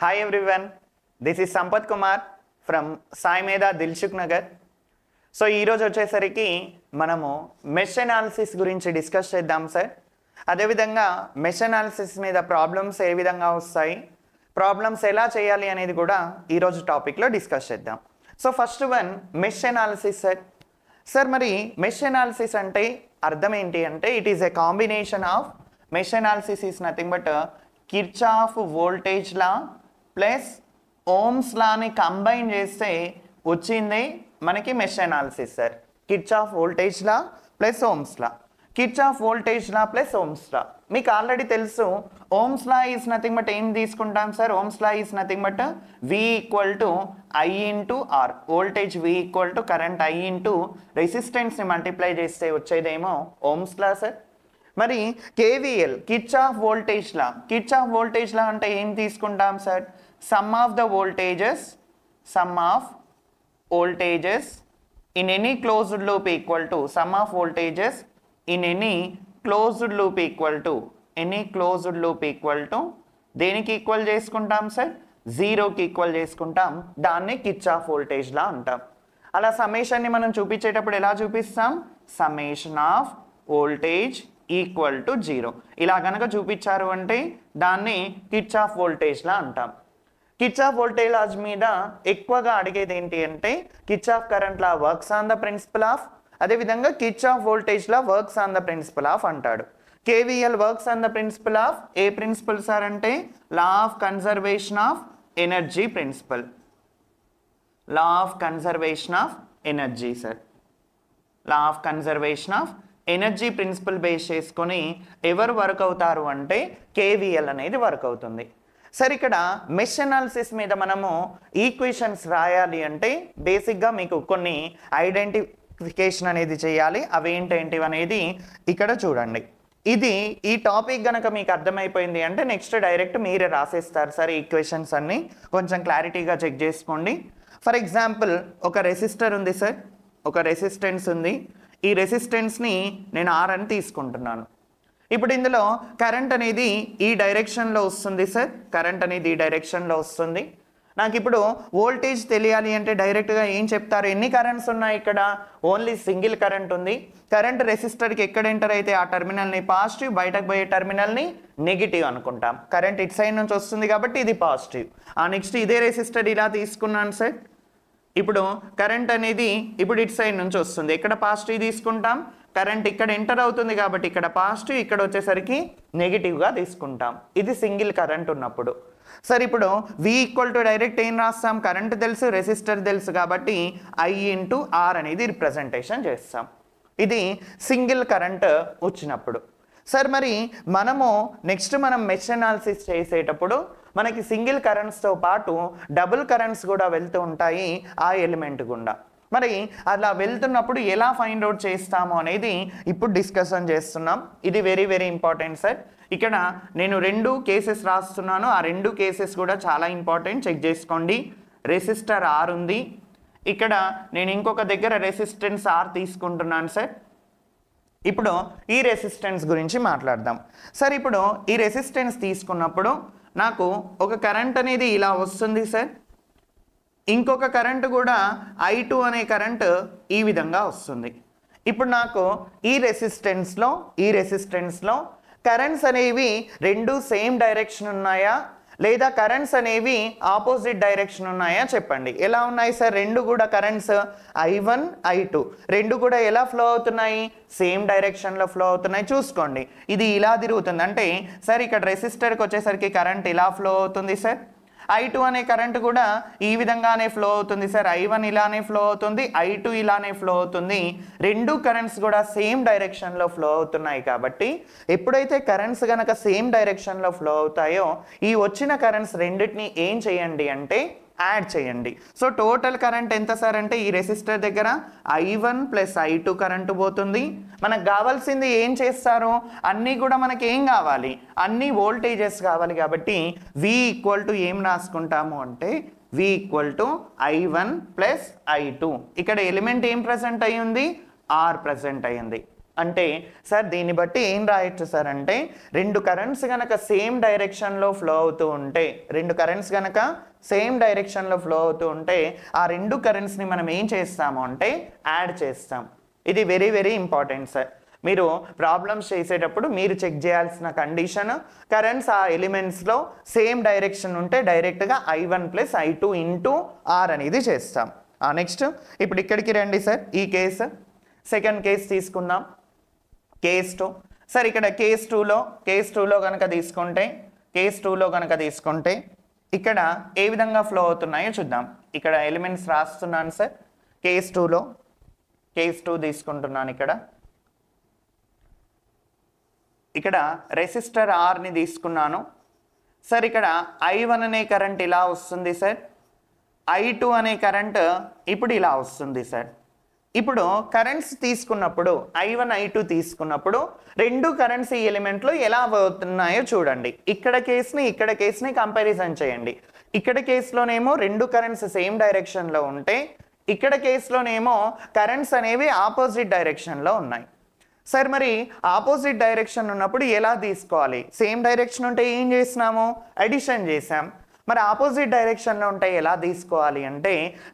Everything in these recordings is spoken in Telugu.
Hi everyone, this is Sampath Kumar from Sai Medha Dilshuk Nagar. So ఈరోజు వచ్చేసరికి మనము మెష్ అనాలిసిస్ గురించి డిస్కస్ చేద్దాం సార్. అదేవిధంగా మెష్ అనాలిసిస్ మీద ప్రాబ్లమ్స్ ఏ విధంగా వస్తాయి, ప్రాబ్లమ్స్ ఎలా చేయాలి అనేది కూడా ఈరోజు టాపిక్లో డిస్కస్ చేద్దాం. So first one mesh analysis sir. Sir మరి మెష్ అనాలిసిస్ అంటే అర్థం ఏంటి అంటే it is a combination of mesh analysis is nothing but Kirchhoff voltage law plus Ohm's లాని కంబైన్ చేస్తే వచ్చింది మనకి mesh analysis sir. Kirchhoff voltage law plus Ohm's law, Kirchhoff voltage law plus Ohm's law. మీకు ఆల్రెడీ తెలుసు Ohm's law is nothing but ఏం తీసుకుంటాం sir, Ohm's law is nothing but V equal to I into R. Voltage V equal to current I into రెసిస్టెన్స్ని మల్టిప్లై చేస్తే వచ్చేదేమో ఓమ్స్ లా సార్. మరి KVL Kirchhoff voltage law, Kirchhoff voltage law అంటే ఏం తీసుకుంటాం sir, sum of the voltages, sum of voltages in any closed loop equal to sum of voltages in any closed loop equal to any closed loop equal to దేనికి ఈక్వల్ చేసుకుంటాం సార్, జీరోకి ఈక్వల్ చేసుకుంటాం. దాన్ని కిర్చాఫ్ వోల్టేజ్ లా అంటాం. అలా సమ్మేషన్ని మనం చూపించేటప్పుడు ఎలా చూపిస్తాం, summation of voltage equal to zero. ఇలా కనుక చూపించారు అంటే దాన్ని కిర్చాఫ్ వోల్టేజ్ లా అంటాం. కిర్చాఫ్ వోల్టేజ్ లాస్ మీద ఎక్కువగా అడిగేది ఏంటి అంటే Kirchhoff current law works on the principle of, అదేవిధంగా Kirchhoff voltage law works on the principle of అంటాడు. KVL works on the principle of ఏ ప్రిన్సిపల్ సార్ అంటే law of conservation of energy principle, law of conservation of energy sir. Law of conservation of energy principle base చేసుకొని ఎవరు వర్క్ అవుతారు అంటే KVL అనేది వర్క్ అవుతుంది సార్. ఇక్కడ మెష్ అనాలిసిస్ మీద మనము ఈక్వేషన్స్ రాయాలి అంటే బేసిక్గా మీకు కొన్ని ఐడెంటిఫికేషన్ అనేది చేయాలి. అవి ఏంటేంటివి అనేది ఇక్కడ చూడండి. ఇది ఈ టాపిక్ కనుక మీకు అర్థమైపోయింది అంటే నెక్స్ట్ డైరెక్ట్ మీరే రాసేస్తారు సార్. ఈక్వేషన్స్ అన్నీ కొంచెం క్లారిటీగా చెక్ చేసుకోండి. ఫర్ ఎగ్జాంపుల్ ఒక రెసిస్టర్ ఉంది సార్, ఒక రెసిస్టెన్స్ ఉంది. ఈ రెసిస్టెన్స్ని నేను R అని తీసుకుంటున్నాను. ఇప్పుడు ఇందులో కరెంట్ అనేది ఈ డైరెక్షన్లో వస్తుంది సార్, కరెంట్ అనేది ఈ డైరెక్షన్లో వస్తుంది. నాకు ఇప్పుడు వోల్టేజ్ తెలియాలి అంటే డైరెక్ట్గా ఏం చెప్తారు, ఎన్ని కరెంట్స్ ఉన్నాయి ఇక్కడ, ఓన్లీ సింగిల్ కరెంట్ ఉంది. కరెంట్ రెసిస్టర్కి ఎక్కడ ఎంటర్ అయితే ఆ టర్మినల్ని పాజిటివ్, బయటకు పోయే టర్మినల్ని నెగిటివ్ అనుకుంటాం. కరెంట్ ఇటు సైడ్ నుంచి వస్తుంది కాబట్టి ఇది పాజిటివ్. నెక్స్ట్ ఇదే రెసిస్టర్ ఇలా తీసుకున్నాను సార్. ఇప్పుడు కరెంట్ అనేది ఇప్పుడు ఇటు సైడ్ నుంచి వస్తుంది, ఎక్కడ పాజిటివ్ తీసుకుంటాం, కరెంట్ ఇక్కడ ఎంటర్ అవుతుంది కాబట్టి ఇక్కడ పాజిటివ్, ఇక్కడ వచ్చేసరికి నెగిటివ్గా తీసుకుంటాం. ఇది సింగిల్ కరెంట్ ఉన్నప్పుడు. సరే ఇప్పుడు V ఈక్వల్ టు డైరెక్ట్ ఏం రాస్తాం, కరెంట్ తెలుసు, రెసిస్టర్ తెలుసు కాబట్టి I ఇంటూ R అనేది రిప్రజెంటేషన్ చేస్తాం. ఇది సింగిల్ కరెంట్ వచ్చినప్పుడు. సార్ మరి మనము నెక్స్ట్ మనం మెష్ అనాలిసిస్ చేసేటప్పుడు మనకి సింగిల్ కరెంట్స్తో పాటు డబుల్ కరెంట్స్ కూడా వెళ్తూ ఉంటాయి ఆ ఎలిమెంట్ గుండా. మరి అలా వెళ్తున్నప్పుడు ఎలా ఫైండ్ అవుట్ చేస్తాము అనేది ఇప్పుడు డిస్కషన్ చేస్తున్నాం. ఇది వెరీ వెరీ ఇంపార్టెంట్ సార్. ఇక్కడ నేను రెండు కేసెస్ రాస్తున్నాను, ఆ రెండు కేసెస్ కూడా చాలా ఇంపార్టెంట్, చెక్ చేసుకోండి. రెసిస్టర్ R ఉంది, ఇక్కడ నేను ఇంకొక దగ్గర రెసిస్టెన్స్ R తీసుకుంటున్నాను సార్. ఇప్పుడు ఈ రెసిస్టెన్స్ గురించి మాట్లాడదాం సార్. ఇప్పుడు ఈ రెసిస్టెన్స్ తీసుకున్నప్పుడు నాకు ఒక కరెంట్ అనేది ఇలా వస్తుంది సార్, ఇంకొక కరెంటు కూడా I2 అనే కరెంటు ఈ విధంగా వస్తుంది. ఇప్పుడు నాకు ఈ రెసిస్టెన్స్లో కరెంట్స్ అనేవి రెండు సేమ్ డైరెక్షన్ ఉన్నాయా లేదా కరెంట్స్ అనేవి ఆపోజిట్ డైరెక్షన్ ఉన్నాయా చెప్పండి. ఎలా ఉన్నాయి సార్, రెండు కూడా కరెంట్స్ I1 I2 రెండు కూడా ఎలా ఫ్లో అవుతున్నాయి, సేమ్ డైరెక్షన్లో ఫ్లో అవుతున్నాయి. చూసుకోండి, ఇది ఇలా తిరుగుతుంది అంటే సార్ ఇక్కడ రెసిస్టర్కి వచ్చేసరికి కరెంట్ ఇలా ఫ్లో అవుతుంది సార్. I2 అనే కరెంట్ కూడా ఈ విధంగానే ఫ్లో అవుతుంది సార్. I1 ఇలానే ఫ్లో అవుతుంది, I2 ఇలానే ఫ్లో అవుతుంది. రెండు కరెంట్స్ కూడా సేమ్ డైరెక్షన్లో ఫ్లో అవుతున్నాయి కాబట్టి ఎప్పుడైతే కరెంట్స్ కనుక సేమ్ డైరెక్షన్లో ఫ్లో అవుతాయో ఈ వచ్చిన కరెంట్స్ రెండింటిని ఏం చేయండి అంటే యాడ్ చేయండి. సో టోటల్ కరెంట్ ఎంత సార్ అంటే ఈ రెసిస్టర్ దగ్గర I1 ప్లస్ I2 కరెంటు పోతుంది. మనకు కావాల్సింది ఏం చేస్తారు, అన్నీ కూడా మనకి ఏం కావాలి, అన్ని వోల్టేజెస్ కావాలి కాబట్టి V ఈక్వల్ టు ఏం రాసుకుంటాము అంటే V equal to I1 plus I2. ఇక్కడ ఎలిమెంట్ ఏం ప్రజెంట్ అయ్యింది, R ప్రజెంట్ అయ్యింది. అంటే సార్ దీన్ని బట్టి ఏం రాయొచ్చు సార్ అంటే రెండు కరెంట్స్ కనుక సేమ్ డైరెక్షన్లో ఫ్లో అవుతూ ఉంటే ఆ రెండు కరెంట్స్ని మనం ఏం చేస్తాము అంటే యాడ్ చేస్తాం. ఇది వెరీ వెరీ ఇంపార్టెంట్ సార్. మీరు ప్రాబ్లమ్స్ చేసేటప్పుడు మీరు చెక్ చేయాల్సిన కండిషన్ కరెంట్స్ ఆ ఎలిమెంట్స్లో సేమ్ డైరెక్షన్ ఉంటే డైరెక్ట్గా I1 + I2 ఇంటూ R అనేది చేస్తాం. నెక్స్ట్ ఇప్పుడు ఇక్కడికి రండి సార్. ఈ కేసు సెకండ్ కేసు తీసుకుందాం. Case 2 sir. ఇక్కడ కేస్ 2లో కనుక తీసుకుంటే ఇక్కడ ఏ విధంగా ఫ్లో అవుతున్నాయో చూద్దాం. ఇక్కడ ఎలిమెంట్స్ రాస్తున్నాను సార్. కేస్ 2 తీసుకుంటున్నాను. ఇక్కడ రెసిస్టర్ ఆర్ని తీసుకున్నాను సార్. ఇక్కడ I1 అనే కరెంట్ ఇలా వస్తుంది సార్. I2 అనే కరెంట్ ఇప్పుడు ఇలా వస్తుంది సార్. ఇప్పుడు కరెంట్స్ తీసుకున్నప్పుడు I1 I2 తీసుకున్నప్పుడు రెండు కరెంట్స్ ఈ ఎలిమెంట్లో ఎలా అవుతున్నాయో చూడండి. ఇక్కడ కేస్ని కంపారిజన్ చేయండి. ఇక్కడ కేసులోనేమో రెండు కరెంట్స్ సేమ్ డైరెక్షన్లో ఉంటే ఇక్కడ కేసులోనేమో కరెంట్స్ అనేవి ఆపోజిట్ డైరెక్షన్లో ఉన్నాయి. సార్ మరి ఆపోజిట్ డైరెక్షన్ ఉన్నప్పుడు ఎలా తీసుకోవాలి? సేమ్ డైరెక్షన్ ఉంటే ఏం చేసినాము? అడిషన్ చేసాం. మరి ఆపోజిట్ డైరెక్షన్లో ఉంటే ఎలా తీసుకోవాలి అంటే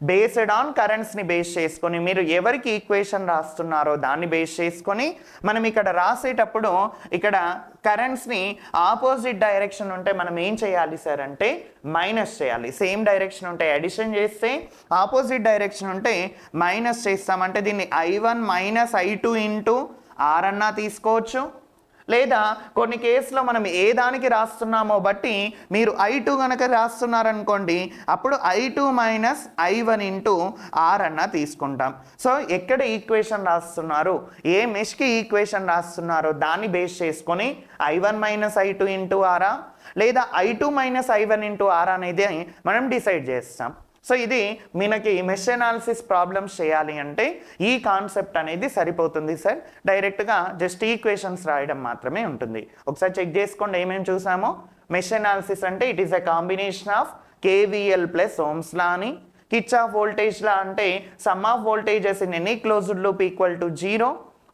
బేస్డ్ ఆన్ కరెంట్స్ని బేస్ చేసుకొని మీరు ఎవరికి ఈక్వేషన్ రాస్తున్నారో దాన్ని బేస్ చేసుకొని మనం ఇక్కడ రాసేటప్పుడు ఇక్కడ కరెంట్స్ని ఆపోజిట్ డైరెక్షన్ ఉంటే మనం ఏం చేయాలి సార్ అంటే మైనస్ చేయాలి. సేమ్ డైరెక్షన్ ఉంటే అడిషన్ చేస్తే ఆపోజిట్ డైరెక్షన్ ఉంటే మైనస్ చేస్తామంటే దీన్ని I1 - I2 ఇంటూ R అన్నా తీసుకోవచ్చు. లేదా కొన్ని కేసులో మనం ఏ దానికి రాస్తున్నామో బట్టి మీరు I2 కనుక రాస్తున్నారనుకోండి అప్పుడు I2 - I1 ఇంటూ R అన్నా తీసుకుంటాం. సో ఎక్కడ ఈక్వేషన్ రాస్తున్నారు, ఏ మెష్కి ఈక్వేషన్ రాస్తున్నారో దాన్ని బేస్ చేసుకొని I1 - I2 ఇంటూ R లేదా I2 - I1 ఇంటూ R అనేది మనం డిసైడ్ చేస్తాం. సో ఇది మనకి మెష్ అనాలిసిస్ ప్రాబ్లమ్స్ చేయాలి అంటే ఈ కాన్సెప్ట్ అనేది సరిపోతుంది సార్. డైరెక్ట్గా జస్ట్ ఈక్వేషన్స్ రాయడం మాత్రమే ఉంటుంది. ఒకసారి చెక్ చేసుకోండి ఏమేమి చూసామో. మెష్ అనాలిసిస్ అంటే it is a combination of KVL + ohm's law అని, కిర్చాఫ్ వోల్టేజ్ లా అంటే sum of voltages in any closed loop equal to 0,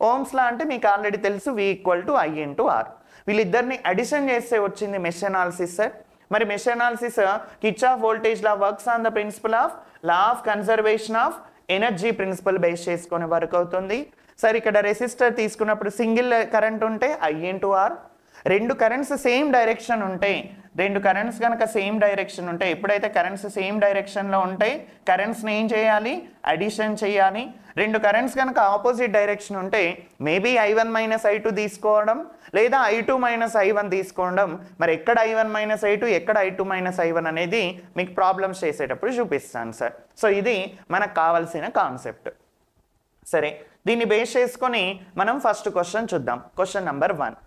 ohm's law అంటే మీకు ఆల్రెడీ తెలుసు V = I × R. వీళ్ళిద్దరిని అడిషన్ చేస్తే వచ్చింది మెష్ అనాలిసిస్ సార్. మరి mesh analysis Kirchhoff voltage law works on the principle of law of conservation of energy principle base చేసుకొని వర్క్ అవుతుంది సార్. ఇక్కడ రెసిస్టర్ తీసుకున్నప్పుడు సింగిల్ కరెంట్ ఉంటే I × R. రెండు కరెంట్స్ సేమ్ డైరెక్షన్ ఉంటే ఎప్పుడైతే కరెంట్స్ సేమ్ డైరెక్షన్లో ఉంటే కరెంట్స్ని ఏం చేయాలి? అడిషన్ చేయాలి. రెండు కరెంట్స్ కనుక ఆపోజిట్ డైరెక్షన్ ఉంటే మేబీ I1 - I2 తీసుకోవడం లేదా I2 - I1 తీసుకోవడం. మరి ఎక్కడ I1 - I2 ఎక్కడ I2 - I1 అనేది మీకు ప్రాబ్లమ్స్ చేసేటప్పుడు చూపిస్తాను సార్. సో ఇది మనకు కావాల్సిన కాన్సెప్ట్. సరే, దీన్ని బేస్ చేసుకొని మనం ఫస్ట్ క్వశ్చన్ చూద్దాం. Question number 1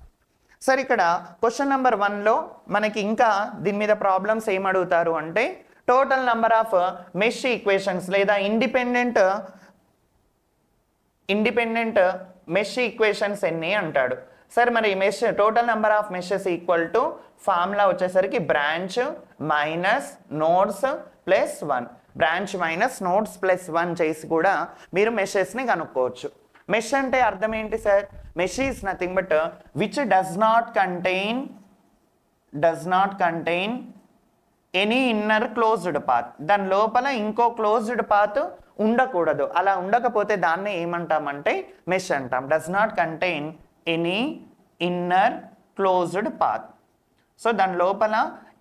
sir. ఇక్కడ క్వశ్చన్ నెంబర్ 1లో మనకి ఇంకా దీని మీద ప్రాబ్లమ్స్ ఏం అడుగుతారు అంటే total number of mesh equations లేదా ఇండిపెండెంట్ మెష్ ఈక్వేషన్స్ ఎన్ని అంటాడు సార్. మరి mesh total number of meshes equal to formula వచ్చేసరికి branch minus nodes plus 1. Branch minus nodes plus 1 చేసి కూడా మీరు మెషెస్ని కనుక్కోవచ్చు. మెష్ అంటే అర్థం ఏంటి sir? Mesh is nothing but which does not contain any inner closed path. దాని లోపల ఇంకో క్లోజ్డ్ పాత్ ఉండకూడదు. అలా ఉండకపోతే దాన్ని ఏమంటామంటే మెష్ అంటాం. Does not contain any inner closed path. So దాని లోపల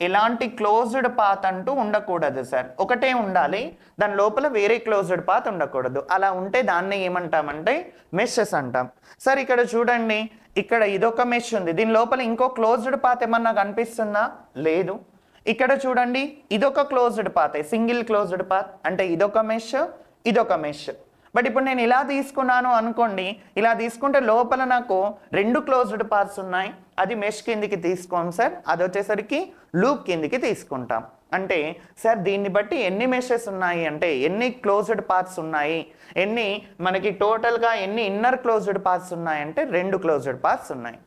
ఎలాంటి క్లోజ్డ్ పాత్ అంటూ ఉండకూడదు సార్. ఒకటే ఉండాలి, దాని లోపల వేరే క్లోజ్డ్ పాత్ ఉండకూడదు. అలా ఉంటే దాన్ని ఏమంటామంటే మెషెస్ అంటాం సార్. ఇక్కడ చూడండి, ఇక్కడ ఇదొక మెష్ ఉంది, దీని లోపల ఇంకో క్లోజ్డ్ పాత్ ఏమన్నా కనిపిస్తుందా? లేదు. ఇక్కడ చూడండి, ఇదొక closed path, single closed path, అంటే ఇదొక మెష్ ఇదొక మెష్. బట్ ఇప్పుడు నేను ఇలా తీసుకున్నాను అనుకోండి, ఇలా తీసుకుంటే లోపల నాకు రెండు క్లోజ్డ్ పాత్స్ ఉన్నాయి, అది మెష్ కిందికి తీసుకోం సార్, అది వచ్చేసరికి లూప్ కిందికి తీసుకుంటాం. అంటే సార్ దీన్ని బట్టి ఎన్ని మెషెస్ ఉన్నాయి అంటే ఎన్ని క్లోజ్డ్ పాత్స్ ఉన్నాయి, ఎన్ని మనకి టోటల్గా ఎన్ని ఇన్నర్ క్లోజ్డ్ పాత్స్ ఉన్నాయంటే 2 క్లోజ్డ్ పాత్స్ ఉన్నాయి.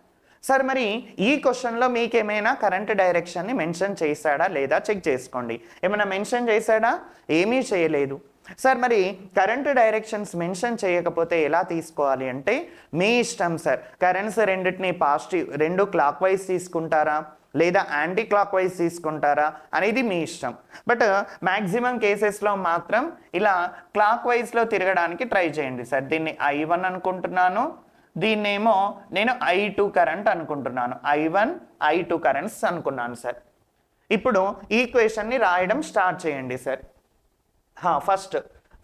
సార్ మరి ఈ క్వశ్చన్లో మీకు ఏమైనా కరెంట్ డైరెక్షన్ని మెన్షన్ చేశాడా లేదా చెక్ చేసుకోండి. ఏమైనా మెన్షన్ చేశాడా? ఏమీ చేయలేదు. సార్ మరి కరెంట్ డైరెక్షన్స్ మెన్షన్ చేయకపోతే ఎలా తీసుకోవాలి అంటే మీ ఇష్టం సార్. కరెంట్స్ రెండింటిని పాజిటివ్, రెండు క్లాక్ వైజ్ తీసుకుంటారా లేదా యాంటీ క్లాక్ వైజ్ తీసుకుంటారా అనేది మీ ఇష్టం. బట్ మ్యాక్సిమం కేసెస్లో మాత్రం ఇలా క్లాక్ వైజ్లో తిరగడానికి ట్రై చేయండి సార్. దీన్ని I1 అనుకుంటున్నాను, దీన్నేమో నేను I2 కరెంట్ అనుకుంటున్నాను. I1 I2 కరెంట్స్ అనుకున్నాను సార్. ఇప్పుడు ఈక్వేషన్ని రాయడం స్టార్ట్ చేయండి సార్.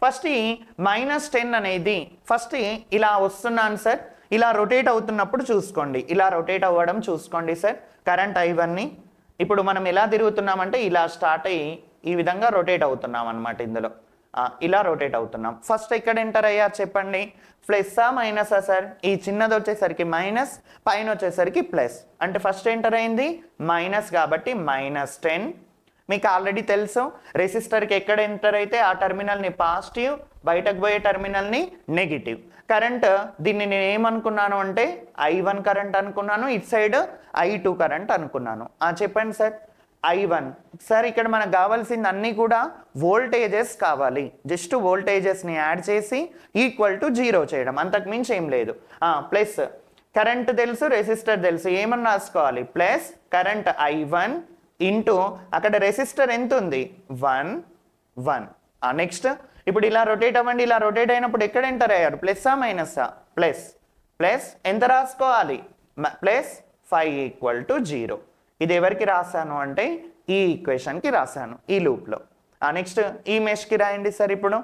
ఫస్ట్ ఈ -10 అనేది ఫస్ట్ ఇలా వస్తున్నాను సార్. ఇలా రొటేట్ అవుతున్నప్పుడు చూసుకోండి, ఇలా రొటేట్ అవ్వడం చూసుకోండి సార్. కరెంట్ I1ని ఇప్పుడు మనం ఎలా తిరుగుతున్నామంటే ఇలా స్టార్ట్ అయ్యి ఈ విధంగా రొటేట్ అవుతున్నాం అనమాట. ఇందులో ఇలా రొటేట్ అవుతున్నాం. ఫస్ట్ ఎక్కడ ఎంటర్ అయ్యారు చెప్పండి, ప్లస్సా మైనసా సార్? ఈ చిన్నది వచ్చేసరికి మైనస్, పైన వచ్చేసరికి ప్లస్. అంటే ఫస్ట్ ఎంటర్ అయింది మైనస్ కాబట్టి -10. మీకు ఆల్రెడీ తెలుసు రెసిస్టర్కి ఎక్కడ ఎంటర్ అయితే ఆ టర్మినల్ని పాజిటివ్, బయటకు పోయే టర్మినల్ని నెగిటివ్. కరెంట్ దీన్ని నేను ఏమనుకున్నాను అంటే I1 కరెంట్ అనుకున్నాను, ఇటు సైడ్ I2 కరెంట్ అనుకున్నాను. చెప్పండి సార్. I1 సార్ ఇక్కడ మనకు కావాల్సింది అన్నీ కూడా వోల్టేజెస్ కావాలి. జస్ట్ వోల్టేజెస్ని యాడ్ చేసి =0 చేయడం, అంతకు మించి ఏం లేదు. ప్లస్ కరెంట్ తెలుసు, రెసిస్టర్ తెలుసు, ఏమని రాసుకోవాలి? ప్లస్ కరెంట్ I1 ఇంటూ అక్కడ రెసిస్టర్ ఎంత ఉంది? 1. నెక్స్ట్ ఇప్పుడు ఇలా రొటేట్ అవ్వండి. ఇలా రొటేట్ అయినప్పుడు ఎక్కడ ఎంటర్ అయ్యారు? ప్లస్సా మైనస్సా? ప్లస్ ఎంత రాసుకోవాలి? +5 = 0. ఇది ఎవరికి రాశాను అంటే ఈ ఈక్వేషన్కి రాశాను, ఈ లూప్లో. నెక్స్ట్ ఈ మెష్కి రాయండి సార్. ఇప్పుడు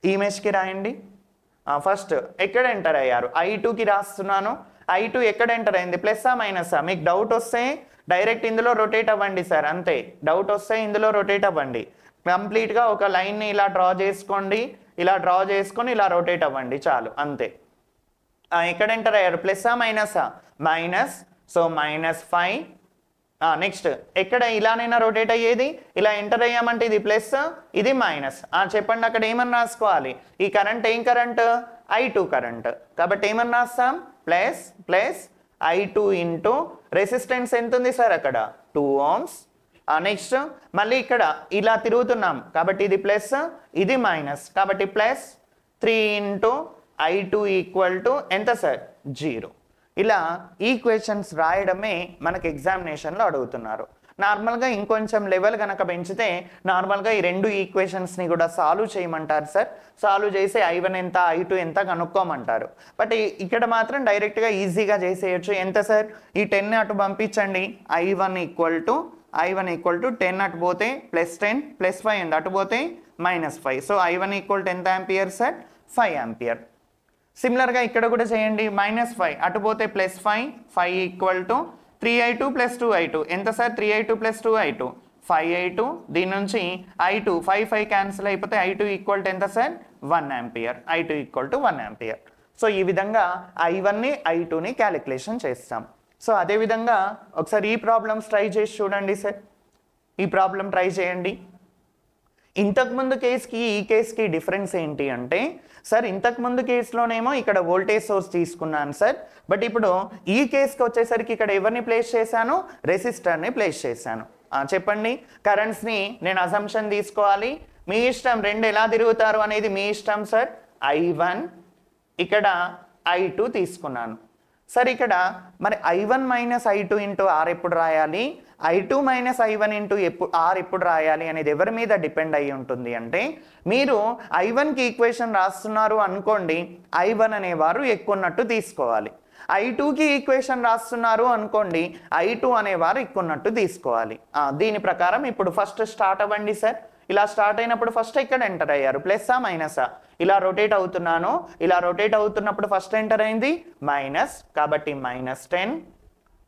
ఈ మెష్కి రాయండి. ఫస్ట్ ఎక్కడ ఎంటర్ అయ్యారు? I2కి రాస్తున్నాను. I2 ఎక్కడ ఎంటర్ అయింది? ప్లస్సా మైనస్సా? మీకు డౌట్ వస్తే డైరెక్ట్ ఇందులో రొటేట్ అవ్వండి సార్, అంతే. డౌట్ వస్తే ఇందులో రొటేట్ అవ్వండి. కంప్లీట్గా ఒక లైన్ని ఇలా డ్రా చేసుకోండి, ఇలా డ్రా చేసుకొని ఇలా రొటేట్ అవ్వండి, చాలు, అంతే. ఎక్కడ ఎంటర్ అయ్యారు? ప్లస్సా మైనస్సా? Minus, so -5. నెక్స్ట్ ఎక్కడ ఇలానైనా రొటేట్ అయ్యేది? ఇలా ఎంటర్ అయ్యామంటే ఇది ప్లస్, ఇది మైనస్. చెప్పండి అక్కడ ఏమని రాసుకోవాలి? ఈ కరెంట్ ఏం కరెంట్? I2 current. కాబట్టి ఏమని రాస్తాం? ప్లస్ I2 ఇంటూ రెసిస్టెన్స్ ఎంత ఉంది సార్ అక్కడ? 2 ohms. నెక్స్ట్ మళ్ళీ ఇక్కడ ఇలా తిరుగుతున్నాం కాబట్టి ఇది ప్లస్, ఇది మైనస్, కాబట్టి +3 ఇంటూ I2 = ఎంత సార్? 0. ఇలా ఈక్వేషన్స్ రాయడమే మనకు ఎగ్జామినేషన్లో అడుగుతున్నారు. నార్మల్గా ఇంకొంచెం లెవెల్ కనుక పెంచితే నార్మల్గా ఈ రెండు ఈక్వేషన్స్ని కూడా సాల్వ్ చేయమంటారు సార్. సాల్వ్ చేసి I1 ఎంత, I2 ఎంత కనుక్కోమంటారు. బట్ ఇక్కడ మాత్రం డైరెక్ట్గా ఈజీగా చేసేయచ్చు. ఎంత సార్? ఈ 10 అటు పంపించండి. I1 = 10 అటు పోతే +10, +5 ఉంది, అటు పోతే -5. సో I1 = ఎంత ఆంపియర్ సార్? 5 ఆంపియర్. సిమిలర్గా ఇక్కడ కూడా చేయండి. -5 అటు పోతే +5, 5 = 3I2 + 2I2. ఎంత సార్? 3I2 + 2I2, 5I2. దీని నుంచి I2 5 క్యాన్సిల్ అయిపోతే I2 = ఎంత sir? 1 ampere. I2 = 1 ampere. So ఈ విధంగా I1ని I2ని క్యాలిక్యులేషన్ చేస్తాం. సో అదేవిధంగా ఒకసారి ఈ ప్రాబ్లమ్స్ ట్రై చేసి చూడండి సార్. ఈ ప్రాబ్లం ట్రై చేయండి. ఇంతకుముందు కేసుకి ఈ కేసుకి డిఫరెన్స్ ఏంటి అంటే సార్, ఇంతకుముందు కేసులోనేమో ఇక్కడ వోల్టేజ్ సోర్స్ తీసుకున్నాను సార్. బట్ ఇప్పుడు ఈ కేసుకి వచ్చేసరికి ఇక్కడ ఎవరిని ప్లేస్ చేశాను? రెసిస్టర్ని ప్లేస్ చేశాను. చెప్పండి. కరెంట్స్ని నేను అజంప్షన్ తీసుకోవాలి, మీ ఇష్టం. రెండు ఎలా తిరుగుతారు అనేది మీ ఇష్టం సార్. I1 ఇక్కడ I2 తీసుకున్నాను సార్. ఇక్కడ మరి I1 - I2 × R ఎప్పుడు రాయాలి, I2 - I1 × R ఎప్పుడు రాయాలి అనేది ఎవరి మీద డిపెండ్ అయ్యి ఉంటుంది అంటే, మీరు I1కి ఈక్వేషన్ రాస్తున్నారు అనుకోండి, I1 అనేవారు ఎక్కువ ఉన్నట్టు తీసుకోవాలి. I2కి ఈక్వేషన్ రాస్తున్నారు అనుకోండి, I2 అనేవారు ఎక్కువ ఉన్నట్టు తీసుకోవాలి. దీని ప్రకారం ఇప్పుడు ఫస్ట్ స్టార్ట్ అవ్వండి సార్. ఇలా స్టార్ట్ అయినప్పుడు ఫస్ట్ ఎక్కడ ఎంటర్ అయ్యారు? ప్లస్సా మైనసా? ఇలా రొటేట్ అవుతున్నాను. ఇలా రొటేట్ అవుతున్నప్పుడు ఫస్ట్ ఎంటర్ అయింది మైనస్, కాబట్టి -10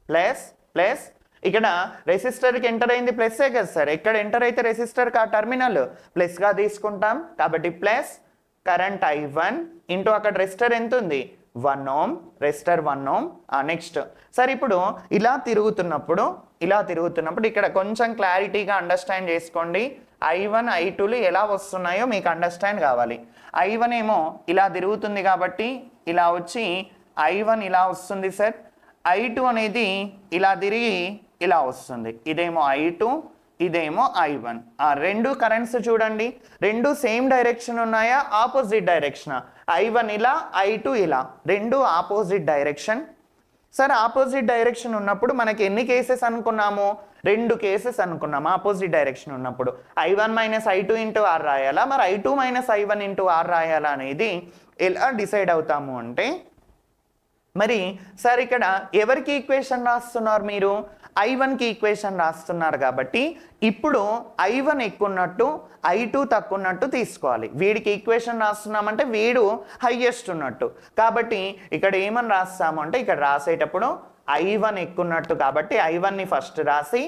ప్లస్ ఇక్కడ రెసిస్టర్కి ఎంటర్ అయింది ప్లస్సే కదా సార్. ఎక్కడ ఎంటర్ అయితే రెసిస్టర్కి ఆ టర్మినల్ ప్లస్గా తీసుకుంటాం, కాబట్టి ప్లస్ కరెంట్ I1 ఇంటూ అక్కడ రెసిస్టర్ ఎంత ఉంది? 1 ohm. Resistor 1 ohm. Next sir ఇప్పుడు ఇలా తిరుగుతున్నప్పుడు ఇక్కడ కొంచెం క్లారిటీగా అండర్స్టాండ్ చేసుకోండి. I1 I2లు ఎలా వస్తున్నాయో మీకు అండర్స్టాండ్ కావాలి. I1 ఏమో ఇలా తిరుగుతుంది కాబట్టి ఇలా వచ్చి I1 ఇలా వస్తుంది సార్. I2 అనేది ఇలా తిరిగి ఇలా వస్తుంది. ఇదేమో I2, ఇదేమో I1. ఆ రెండు కరెంట్స్ చూడండి, రెండు సేమ్ డైరెక్షన్ ఉన్నాయా, ఆపోజిట్ డైరెక్షన్. I1 ఇలా, I2 ఇలా, రెండు ఆపోజిట్ డైరెక్షన్. సరే ఆపోజిట్ డైరెక్షన్ ఉన్నప్పుడు మనకి ఎన్ని కేసెస్ అనుకున్నాము, రెండు కేసెస్ అనుకున్నాము. ఆపోజిట్ డైరెక్షన్ ఉన్నప్పుడు I1 - I2 × R రాయాలా, మరి I2 - I1 × R రాయాలా అనేది ఎలా డిసైడ్ అవుతాము అంటే, మరి సార్ ఇక్కడ ఎవరికి ఈక్వేషన్ రాస్తున్నారు మీరు, I1కి ఈక్వేషన్ రాస్తున్నారు కాబట్టి ఇప్పుడు I1 ఎక్కున్నట్టు I2 తక్కున్నట్టు తీసుకోవాలి. వీడికి ఈక్వేషన్ రాస్తున్నామంటే వీడు హైయెస్ట్ ఉన్నట్టు, కాబట్టి ఇక్కడ ఏమని రాస్తాము అంటే, ఇక్కడ రాసేటప్పుడు I1 ఎక్కున్నట్టు కాబట్టి I1ని ఫస్ట్ రాసి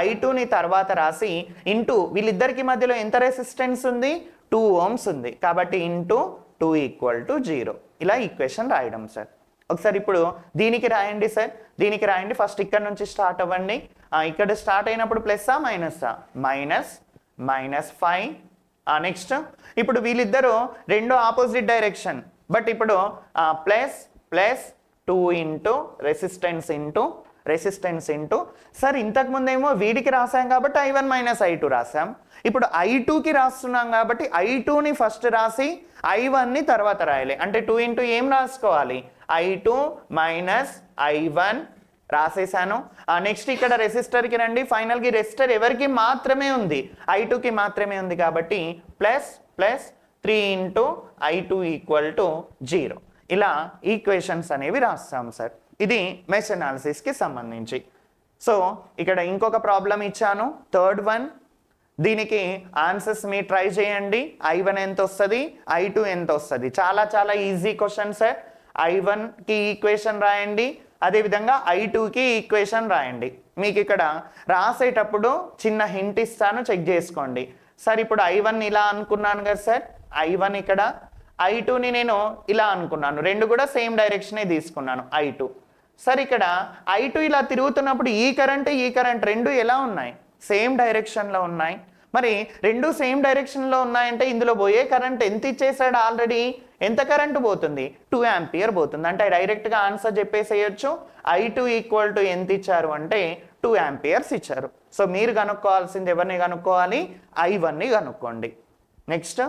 I2ని తర్వాత రాసి ఇంటూ వీళ్ళిద్దరికి మధ్యలో ఎంత రెసిస్టెన్స్ ఉంది, 2 ohms ఉంది కాబట్టి ఇంటూ 2 = 0. ఇలా ఈక్వేషన్ రాయడం సార్. ఒకసారి ఇప్పుడు దీనికి రాయండి సార్, దీనికి రాయండి. ఫస్ట్ ఇక్కడ నుంచి స్టార్ట్ అవ్వండి. ఇక్కడ స్టార్ట్ అయినప్పుడు ప్లస్సా మైనస్సా, -5. నెక్స్ట్ ఇప్పుడు వీళ్ళిద్దరూ రెండు ఆపోజిట్ డైరెక్షన్, బట్ ఇప్పుడు +2 ఇంటూ రెసిస్టెన్స్ ఇంటూ సార్ ఇంతకుముందేమో వీడికి రాసాం కాబట్టి I1 - I2 రాసాం. ఇప్పుడు I2కి రాస్తున్నాం కాబట్టి I2ని ఫస్ట్ రాసి I1ని తర్వాత రాయాలి. అంటే 2 ఇంటూ ఏం రాసుకోవాలి, I2 - I1 రాసేసాను. నెక్స్ట్ ఇక్కడ రెసిస్టర్కి రండి. ఫైనల్కి రెసిస్టర్ ఎవరికి మాత్రమే ఉంది, I2కి మాత్రమే ఉంది కాబట్టి +3 ఇంటూ I2 = 0. ఇలా ఈక్వేషన్స్ అనేవి రాస్తాం సార్. ఇది మెష్ అనాలిసిస్కి సంబంధించి. సో ఇక్కడ ఇంకొక ప్రాబ్లం ఇచ్చాను, థర్డ్ వన్. దీనికి ఆన్సర్స్ మీరు ట్రై చేయండి. I1 ఎంత వస్తుంది, I2 ఎంత వస్తుంది. చాలా చాలా ఈజీ క్వశ్చన్ సార్. I1కి ఈక్వేషన్ రాయండి, అదేవిధంగా I2కి ఈక్వేషన్ రాయండి. మీకు ఇక్కడ రాసేటప్పుడు చిన్న హింట్ ఇస్తాను, చెక్ చేసుకోండి. సార్ ఇప్పుడు I1 ఇలా అనుకున్నాను కదా సార్, I1 ఇక్కడ, I2ని నేను ఇలా అనుకున్నాను, రెండు కూడా సేమ్ డైరెక్షనే తీసుకున్నాను I2. సార్ ఇక్కడ I2 ఇలా తిరుగుతున్నప్పుడు ఈ కరెంట్ రెండు ఎలా ఉన్నాయి, సేమ్ డైరెక్షన్లో ఉన్నాయి. మరి రెండు సేమ్ డైరెక్షన్లో ఉన్నాయంటే ఇందులో పోయే కరెంట్ ఎంత ఇచ్చేసాడు ఆల్రెడీ, ఎంత కరెంట్ పోతుంది, 2 ఆంపియర్ పోతుంది. అంటే డైరెక్ట్గా ఆన్సర్ చెప్పేసేయచ్చు. I2 = ఎంత ఇచ్చారు అంటే 2 ఆంపియర్స్ ఇచ్చారు. సో మీరు కనుక్కోవాల్సింది ఎవరిని కనుక్కోవాలి, I1ని కనుక్కోండి. నెక్స్ట్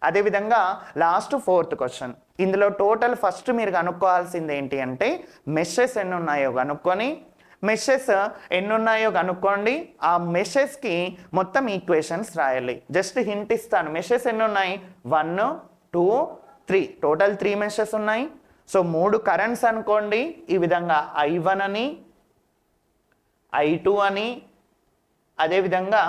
అదేవిధంగా లాస్ట్ 4th క్వశ్చన్. ఇందులో టోటల్ ఫస్ట్ మీరు కనుక్కోవాల్సింది ఏంటి అంటే, మెషెస్ ఎన్ని ఉన్నాయో కనుక్కొని, మెషెస్ ఎన్ని ఉన్నాయో కనుక్కోండి. ఆ మెషెస్కి మొత్తం ఈక్వేషన్స్ రాయాలి. జస్ట్ హింట్ ఇస్తాను, మెషెస్ ఎన్ని ఉన్నాయి, 1, 2, 3, టోటల్ 3 మెషెస్ ఉన్నాయి. సో 3 కరెంట్స్ అనుకోండి. ఈ విధంగా I1 అని, I2 అని, అదేవిధంగా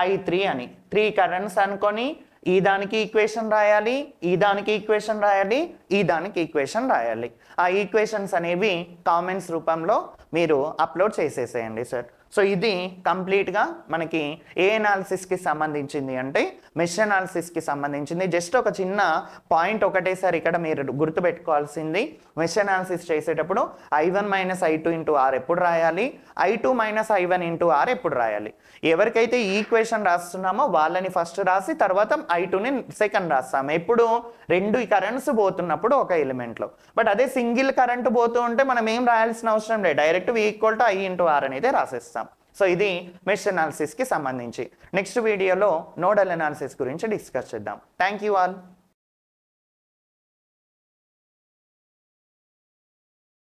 I3 అని 3 కరెంట్స్ అనుకొని ఈ దానికి ఈక్వేషన్ రాయాలి, ఈ దానికి ఈక్వేషన్ రాయాలి, ఈ దానికి ఈక్వేషన్ రాయాలి. ఆ ఈక్వేషన్స్ అనేవి కామెంట్స్ రూపంలో మీరు అప్లోడ్ చేసేసేయండి సార్. సో ఇది కంప్లీట్గా మనకి ఏ అనాలిసిస్కి సంబంధించింది అంటే మెష్ అనాలిసిస్కి సంబంధించింది. జస్ట్ ఒక చిన్న పాయింట్ ఒకటేసారి ఇక్కడ మీరు గుర్తుపెట్టుకోవాల్సింది, మెష్ అనాలిసిస్ చేసేటప్పుడు I1 - I2 × R ఎప్పుడు రాయాలి, I2 - I1 × R ఎప్పుడు రాయాలి. ఎవరికైతే ఈ ఈక్వేషన్ రాస్తున్నామో వాళ్ళని ఫస్ట్ రాసి తర్వాత I2ని సెకండ్ రాస్తాము. ఎప్పుడు రెండు కరెంట్స్ పోతున్నప్పుడు ఒక ఎలిమెంట్లో. బట్ అదే సింగిల్ కరెంట్ పోతూ ఉంటే మనం ఏం రాయాల్సిన అవసరం లేదు, డైరెక్ట్ V = I × R అనేది రాసేస్తాం. సో ఇది మెష్ అనాలిసిస్కి సంబంధించి. నెక్స్ట్ వీడియోలో నోడల్ అనాలిసిస్ గురించి డిస్కస్ చేద్దాం. Thank you all.